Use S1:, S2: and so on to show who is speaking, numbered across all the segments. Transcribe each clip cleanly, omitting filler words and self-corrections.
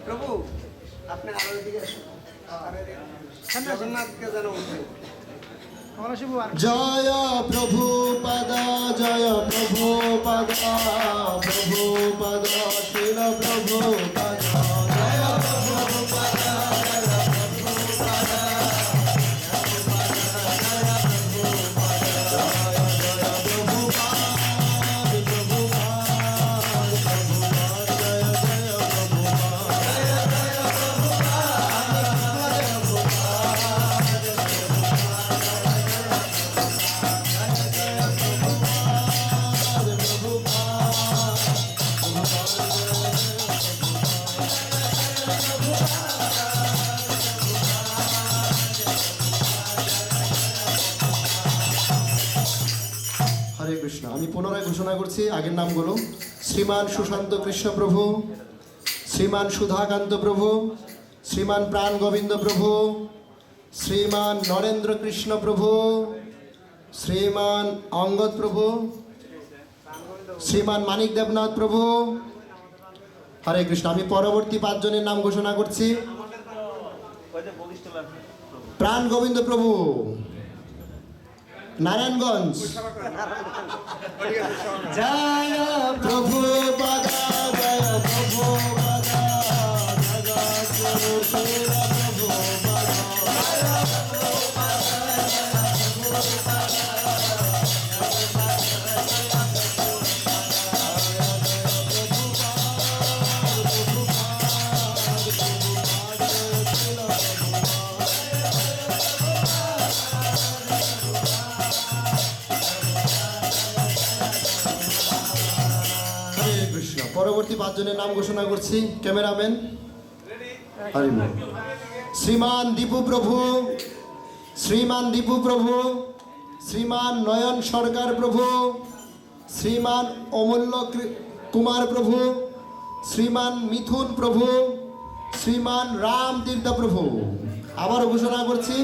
S1: প্রভু আপনি আরো দিকে জগন্নাথকে যেন
S2: জয় প্রভু পদা জয় প্রভু পদা প্রভু পদা শিল প্রভু পদা জয় প্রভু পদা আমি পুনরায় ঘোষণা করছি আগের নামগুলো। শ্রীমান সুশান্ত কৃষ্ণ প্রভু, শ্রীমান সুধাকান্ত প্রভু, শ্রীমান প্রাণ গোবিন্দ প্রভু, শ্রীমান নরেন্দ্র কৃষ্ণ প্রভু, শ্রীমান অঙ্গদ প্রভু, শ্রীমান মানিক দেবনাথ প্রভু। হরে কৃষ্ণ। আমি পরবর্তী 5 জনের নাম ঘোষণা করছি। প্রাণ গোবিন্দ প্রভু, নারায়ণগঞ্জ। জয় প্রভু পদা জয় প্রভু পদা জগৎগুরু শিল প্রভু পরবর্তী 5 জনের নাম ঘোষণা করছি। ক্যামেরাম্যান শ্রীমান দীপু প্রভু, শ্রীমান দীপু প্রভু, শ্রীমান নয়ন সরকার প্রভু, শ্রীমান অমূল্য কুমার প্রভু, শ্রীমান মিথুন প্রভু, শ্রীমান রাম তীর্থ প্রভু। আবার ঘোষণা করছি।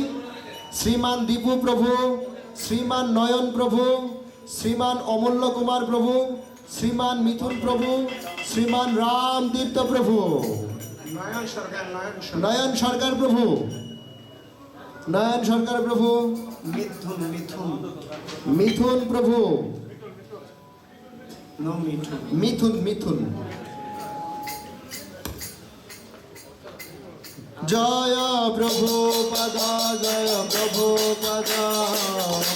S2: শ্রীমান দীপু প্রভু, শ্রীমান নয়ন প্রভু, শ্রীমান অমূল্য কুমার প্রভু, শ্রীমান মিথুন প্রভু, শ্রীমান রাম তীর্থ প্রভু, নয়ন সরকার প্রভু, নয়ন সরকার প্রভু,
S1: মিথুন মিথুন
S2: মিথুন প্রভু,
S1: মিথুন
S2: মিথুন। জয় প্রভু পদা জয় প্রভু পদা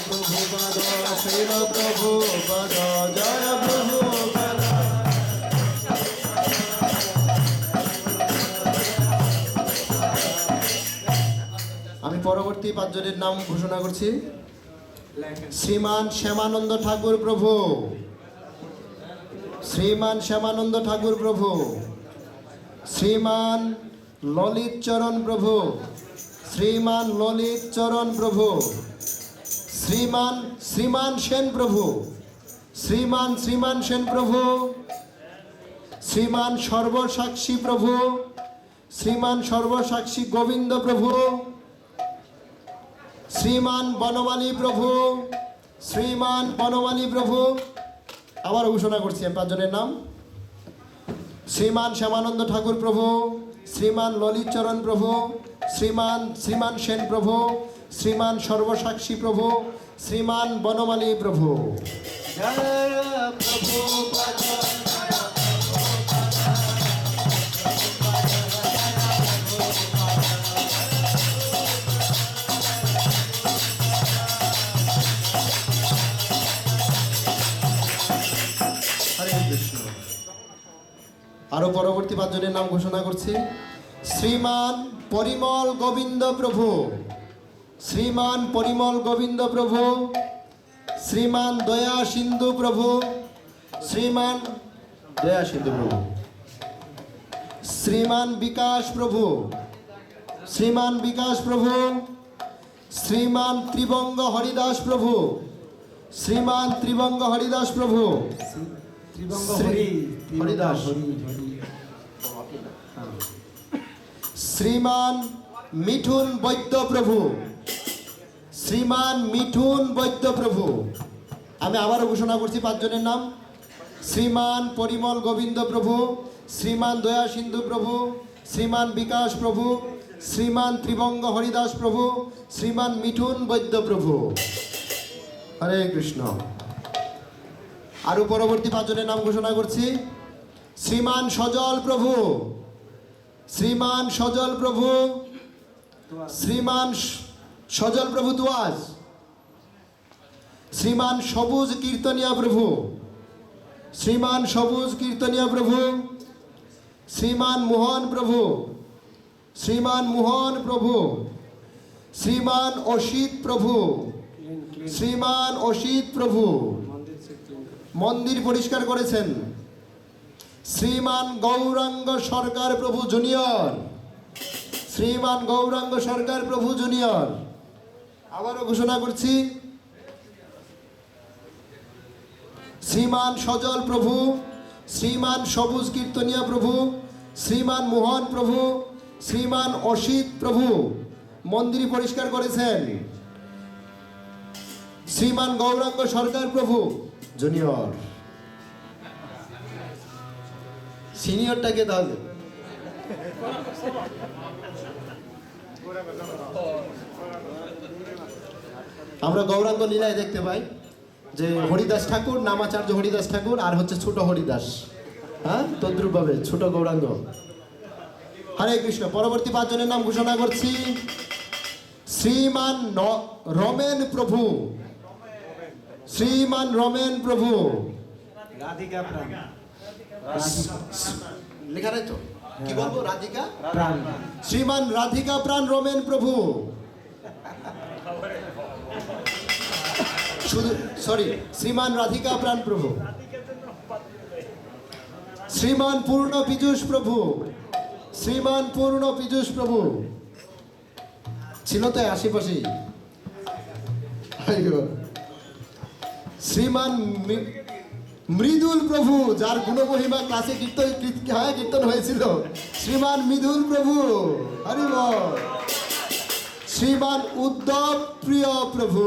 S2: প্রভু পদা শিল প্রভু পদা জয় প্রভু পদা। আমি পরবর্তী 5 জনের নাম ঘোষণা করছি। শ্রীমান শ্যামানন্দ ঠাকুর প্রভু, শ্রীমান শ্যামানন্দ ঠাকুর প্রভু, শ্রীমান ললিত চরণ প্রভু, শ্রীমান ললিত চরণ প্রভু, শ্রীমান সেন প্রভু, শ্রীমান সেন প্রভু, শ্রীমান সর্বসাক্ষী প্রভু, শ্রীমান সর্বসাক্ষী গোবিন্দ প্রভু, শ্রীমান বনমালী প্রভু, শ্রীমান বনমালী প্রভু। আবার ঘোষণা করছি 5 জনের নাম। শ্রীমান শ্যামানন্দ ঠাকুর প্রভু, শ্রীমান ললিত চরণ প্রভু, শ্রীমান সেন প্রভু, শ্রীমান সর্বসাক্ষী প্রভু, শ্রীমান বনমালী প্রভু। জয় প্রভু পদা আরো পরবর্তী 5 জনের নাম ঘোষণা করছি। শ্রীমান পরিমল গোবিন্দ প্রভু, শ্রীমান পরিমল গোবিন্দ প্রভু, শ্রীমান দয়া সিন্ধু প্রভু, শ্রীমান দয়া সিন্ধু প্রভু, শ্রীমান বিকাশ প্রভু, শ্রীমান বিকাশ প্রভু, শ্রীমান ত্রিবঙ্গ হরিদাস প্রভু, শ্রীমান ত্রিবঙ্গ হরিদাস প্রভু, হরিদাস শ্রীমান মিঠুন বৈদ্য প্রভু, শ্রীমান মিঠুন বৈদ্য প্রভু। আমি আবারও ঘোষণা করছি পাঁচজনের নাম: শ্রীমান পরিমল গোবিন্দ প্রভু, শ্রীমান দয়া সিন্ধু প্রভু, শ্রীমান বিকাশ প্রভু, শ্রীমান ত্রিবঙ্গ হরিদাস প্রভু, শ্রীমান মিঠুন বৈদ্য প্রভু। হরে কৃষ্ণ। আরও পরবর্তী পাঁচজনের নাম ঘোষণা করছি: শ্রীমান সজল প্রভু, শ্রীমান সজল প্রভু, শ্রীমান সজল প্রভু তুয়াজ, শ্রীমান সবুজ কীর্তনিয়া প্রভু, শ্রীমান সবুজ কীর্তনিয়া প্রভু, শ্রীমান মোহন প্রভু, শ্রীমান মোহন প্রভু, শ্রীমান অসিত প্রভু, শ্রীমান অসিত প্রভু মন্দির পরিষ্কার করেছেন। শ্রীমান গৌরাঙ্গ সরকার প্রভু জুনিয়র, শ্রীমান গৌরাঙ্গ সরকার প্রভু জুনিয়র। আবারও ঘোষণা করছি: শ্রীমান সজল প্রভু, শ্রীমান সবুজ কীর্তনিয়া প্রভু, শ্রীমান মোহন প্রভু, শ্রীমান অসিত প্রভু মন্দির পরিষ্কার করেছেন। শ্রীমান গৌরাঙ্গ সরকার প্রভু জুনিয়র। সিনিয়রটাকে তাহলে আমরা গৌরাঙ্গ লীলায় দেখতে পাই যে হরিদাস ঠাকুর, নামাচার্য হরিদাস ঠাকুর, আর হচ্ছে ছোট হরিদাস, হ্যাঁ, তদ্রুপভাবে ছোট গৌরাঙ্গ। হরে কৃষ্ণ। পরবর্তী পাঁচজনের নাম ঘোষণা করছি: শ্রীমান রমেন প্রভু, শ্রীমান রমেন প্রভু।
S1: রাধিকা প্রাণ,
S2: লেখা নাই তো, কি বলবো? রাধিকা
S1: প্রাণ,
S2: শ্রীমান রাধিকা প্রাণ রমেন প্রভু। শুধু সরি, শ্রীমান রাধিকা প্রাণ প্রভু। শ্রীমান পূর্ণ পীযূষ প্রভু, শ্রীমান পূর্ণ পীযূষ প্রভু ছিল তো আশেপাশেই। শ্রীমান মৃদুল প্রভু, যার গুণমহিমা ক্লাসে কীর্তন হয়েছিল, শ্রীমান মৃদুল প্রভু। হরি বল। শ্রীমান উদ্ধব প্রিয় প্রভু,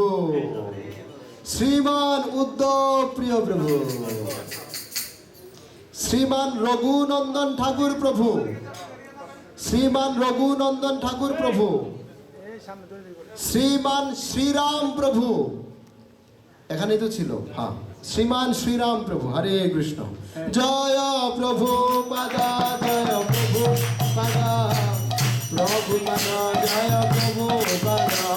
S2: শ্রীমান উদ্ধব প্রিয় প্রভু। শ্রীমান রঘুনন্দন ঠাকুর প্রভু, শ্রীমান রঘুনন্দন ঠাকুর প্রভু। শ্রীমান শ্রীরাম প্রভু, এখানেই তো ছিল, হ্যাঁ, শ্রীমান শ্রীরাম প্রভু। হরে কৃষ্ণ। জয় প্রভু পাদা, জয় প্রভু পাদা, প্রভু পাদা, জয় প্রভু পাদা।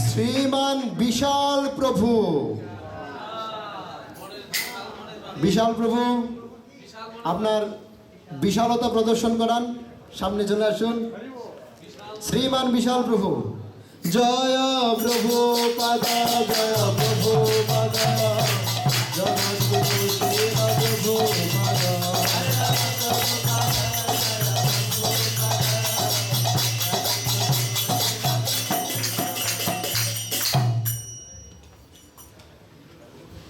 S2: শ্রীমান বিশাল প্রভু, বিশাল প্রভু আপনার বিশালতা প্রদর্শন করান, সামনে চলে আসুন। শ্রীমান বিশাল প্রভু। জয় প্রভু পাদা, জয় প্রভু পাদা, জগৎগুরু শ্রীরাম প্রভু পাদা।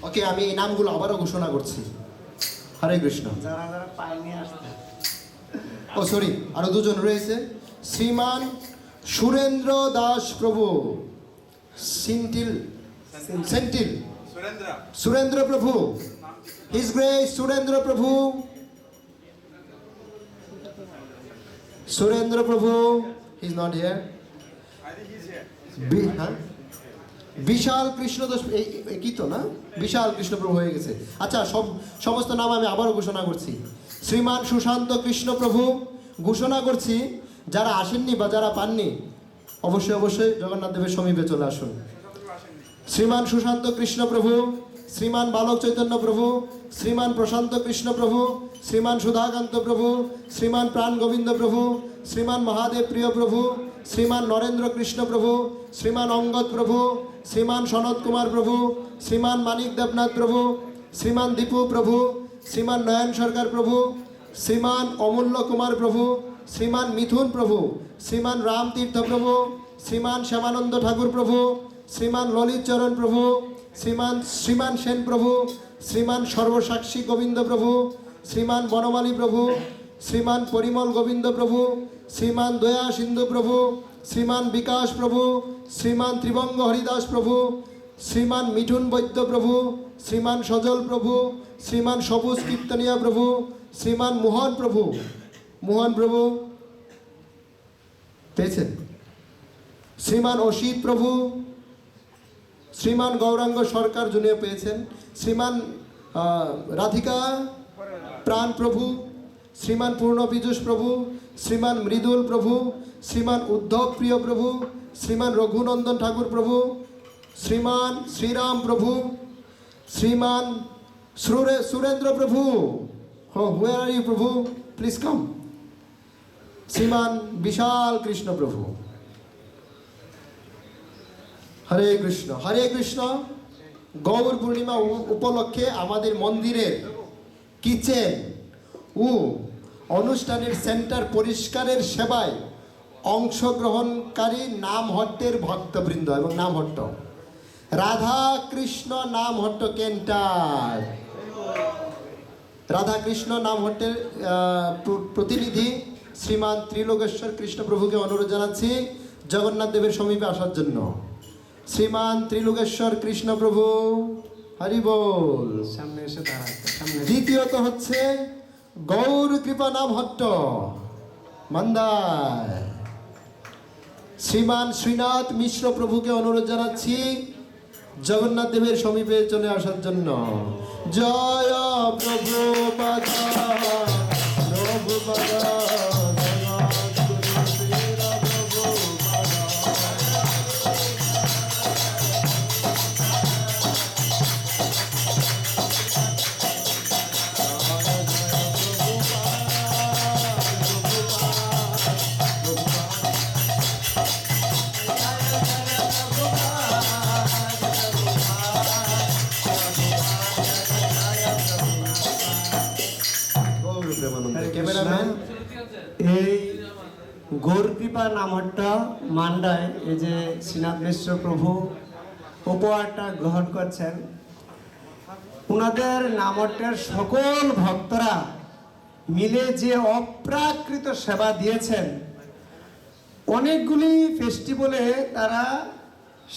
S2: ওকে, আমি এই নামগুলো আবারও ঘোষণা করছি। হরে কৃষ্ণ।
S1: যারা যারা পায়নি আসতে,
S2: ও সরি, আরো দুজন রয়েছে। শ্রীমান সুরেন্দ্র দাস প্রভু, সেন্টিল সুরেন্দ্র প্রভু, হিজ গ্রেস সুরেন্দ্র প্রভু, সুরেন্দ্র প্রভু ইজ নট হিয়ার। বিশাল কৃষ্ণ দাস, কি তো না, বিশাল কৃষ্ণ প্রভু হয়ে গেছে। আচ্ছা, সমস্ত নাম আমি আবারও ঘোষণা করছি। শ্রীমান সুশান্ত কৃষ্ণ প্রভু ঘোষণা করছি। যারা আসেননি বা যারা পাননি, অবশ্যই অবশ্যই জগন্নাথ দেবের সমীপে চলে আসুন। শ্রীমান সুশান্ত কৃষ্ণ প্রভু, শ্রীমান বালক চৈতন্য প্রভু, শ্রীমান প্রশান্ত কৃষ্ণ প্রভু, শ্রীমান সুধাকান্ত প্রভু, শ্রীমান প্রাণ গোবিন্দ প্রভু, শ্রীমান মহাদেব প্রিয় প্রভু, শ্রীমান নরেন্দ্র কৃষ্ণ প্রভু, শ্রীমান অঙ্গদ প্রভু, শ্রীমান সনৎ কুমার প্রভু, শ্রীমান মানিক দেবনাথ প্রভু, শ্রীমান দীপু প্রভু, শ্রীমান নয়ন সরকার প্রভু, শ্রীমান অমূল্য কুমার প্রভু, শ্রীমান মিথুন প্রভু, শ্রীমান রাম তীর্থ প্রভু, শ্রীমান শ্যামানন্দ ঠাকুর প্রভু, শ্রীমান ললিত চরণ প্রভু, শ্রীমান সেন প্রভু, শ্রীমান সর্বসাক্ষী গোবিন্দ প্রভু, শ্রীমান বনমালী প্রভু, শ্রীমান পরিমল গোবিন্দ প্রভু, শ্রীমান দয়া সিন্ধু প্রভু, শ্রীমান বিকাশ প্রভু, শ্রীমান ত্রিবঙ্গ হরিদাস প্রভু, শ্রীমান মিঠুন বৈদ্য প্রভু, শ্রীমান সজল প্রভু, শ্রীমান সবুজ কীর্তনিয়া প্রভু, শ্রীমান মোহন প্রভু, পেয়েছেন? শ্রীমান অসিত প্রভু, শ্রীমান গৌরাঙ্গ সরকার জুনিয়র পেয়েছেন, শ্রীমান রাধিকা প্রাণ প্রভু, শ্রীমান পূর্ণ পীযুষ প্রভু, শ্রীমান মৃদুল প্রভু, শ্রীমান উদ্ধব প্রিয় প্রভু, শ্রীমান রঘুনন্দন ঠাকুর প্রভু, শ্রীমান শ্রীরাম প্রভু, শ্রীমান সুরেন্দ্র প্রভু, হুয়ার আর ইউ প্রভু, প্লিজ কাম, শ্রীমান বিশাল কৃষ্ণ প্রভু। হরে কৃষ্ণ, হরে কৃষ্ণ। গৌর পূর্ণিমা উপলক্ষে আমাদের মন্দিরের কিচেন ও অনুষ্ঠানের সেন্টার পরিষ্কারের সেবায় অংশগ্রহণকারী নামহট্টের ভক্তবৃন্দ এবং নামহট্ট রাধা কৃষ্ণ নামহট্ট কেন্টার, রাধা কৃষ্ণ নামহট্টের প্রতিনিধি শ্রীমান ত্রিলোকেশ্বর কৃষ্ণপ্রভুকে অনুরোধ জানাচ্ছি জগন্নাথ দেবের সমীপে আসার জন্য। শ্রীমান ত্রিলোকেশ্বর কৃষ্ণপ্রভু, হরি বল।
S1: সামনে এসে দাঁড়াতে সামনে।
S2: দ্বিতীয়ত হচ্ছে গৌর কৃপা নামহট্ট মান্দার শ্রীমান শ্রীনাথ মিশ্র প্রভুকে অনুরোধ জানাচ্ছি জগন্নাথ দেবের সমীপে চলে আসার জন্য। জয় প্রভু ক্যামেরাম্যান।
S1: এই গৌরকৃপা নামহট্ট মান্ডায় এই যে শ্রীনাথ মিশ্র প্রভু উপহারটা গ্রহণ করছেন, ওনাদের নামহট্টের সকল ভক্তরা মিলে যে অপ্রাকৃত সেবা দিয়েছেন, অনেকগুলি ফেস্টিভ্যালে তারা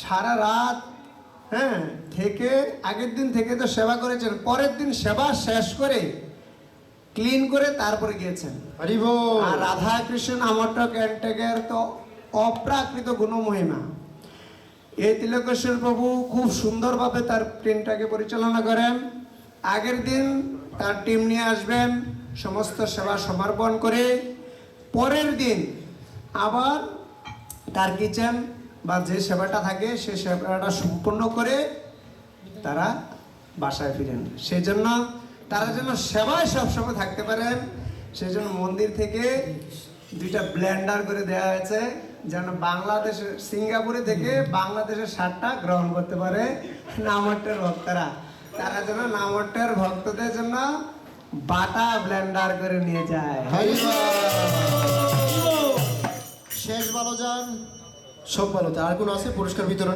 S1: সারা রাত থেকে আগের দিন থেকে তো সেবা করেছেন, পরের দিন সেবা শেষ করে ক্লিন করে তারপরে গিয়েছেন। আর রাধা কৃষ্ণ নামহট্ট ক্যান্টেকের তো অপ্রাকৃত গুণমহিমা। এই তিলকেশ্বর প্রভু খুব সুন্দরভাবে তার ট্রেনটাকে পরিচালনা করেন। আগের দিন তার টিম নিয়ে আসবেন, সমস্ত সেবা সমর্পণ করে পরের দিন আবার তার কিচেন বা যে সেবাটা থাকে সেই সেবাটা সম্পূর্ণ করে তারা বাসায় ফিরেন। সেই জন্য তারা যেন সেবায় সবসময় থাকতে পারেন, সেই জন্য মন্দির থেকে 2টা ব্লেন্ডার করে দেওয়া হয়েছে, যেন বাংলাদেশের সিঙ্গাপুরে থেকে বাংলাদেশের স্বাদটা গ্রহণ করতে পারে নামহট্টের ভক্তরা। তারা যেন নামহট্টের ভক্তদের জন্য বাটা ব্লেন্ডার করে নিয়ে যায়।
S2: শেষ ভালো যান, সব ভালো। আর কোনো আছে পুরস্কার বিতরণ?